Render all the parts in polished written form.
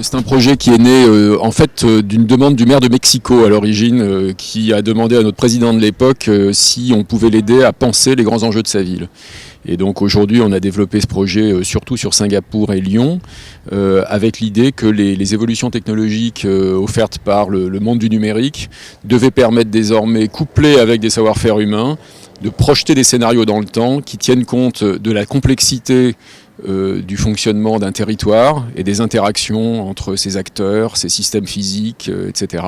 C'est un projet qui est né en fait d'une demande du maire de Mexico à l'origine, qui a demandé à notre président de l'époque si on pouvait l'aider à penser les grands enjeux de sa ville. Et donc aujourd'hui on a développé ce projet surtout sur Singapour et Lyon, avec l'idée que les évolutions technologiques offertes par le monde du numérique devaient permettre désormais, couplées avec des savoir-faire humains, de projeter des scénarios dans le temps qui tiennent compte de la complexité du fonctionnement d'un territoire et des interactions entre ses acteurs, ses systèmes physiques, etc.,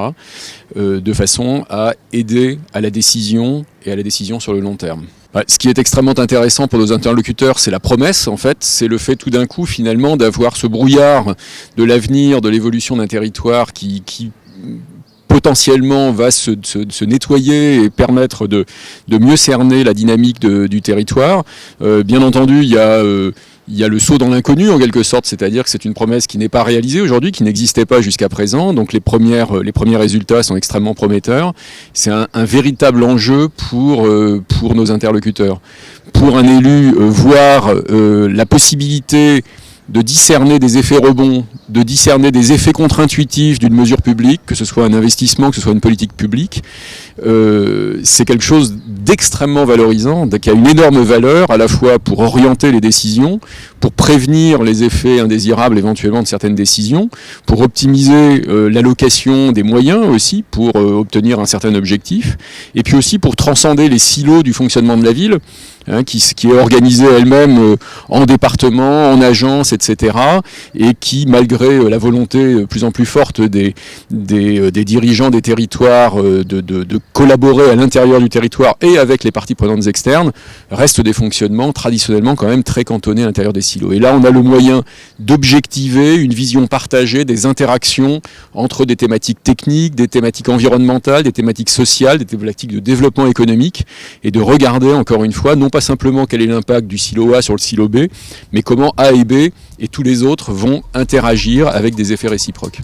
de façon à aider à la décision et à la décision sur le long terme. Ce qui est extrêmement intéressant pour nos interlocuteurs, c'est la promesse, en fait, c'est le fait tout d'un coup, finalement, d'avoir ce brouillard de l'avenir, de l'évolution d'un territoire qui potentiellement va se nettoyer et permettre de mieux cerner la dynamique du territoire. Bien entendu, il y a le saut dans l'inconnu en quelque sorte, c'est-à-dire que c'est une promesse qui n'est pas réalisée aujourd'hui, qui n'existait pas jusqu'à présent, donc les premiers résultats sont extrêmement prometteurs. C'est un véritable enjeu pour nos interlocuteurs. Pour un élu, voir la possibilité de discerner des effets rebonds, de discerner des effets contre-intuitifs d'une mesure publique, que ce soit un investissement, que ce soit une politique publique, c'est quelque chose d'extrêmement valorisant, qui a une énorme valeur à la fois pour orienter les décisions, pour prévenir les effets indésirables éventuellement de certaines décisions, pour optimiser l'allocation des moyens aussi, pour obtenir un certain objectif, et puis aussi pour transcender les silos du fonctionnement de la ville, qui est organisée elle-même en départements, en agences, etc., et qui, malgré la volonté plus en plus forte des dirigeants des territoires de collaborer à l'intérieur du territoire et avec les parties prenantes externes, reste des fonctionnements traditionnellement quand même très cantonnés à l'intérieur des silos. Et là, on a le moyen d'objectiver une vision partagée des interactions entre des thématiques techniques, des thématiques environnementales, des thématiques sociales, des thématiques de développement économique, et de regarder encore une fois, non pas simplement quel est l'impact du silo A sur le silo B, mais comment A et B et tous les autres vont interagir avec des effets réciproques.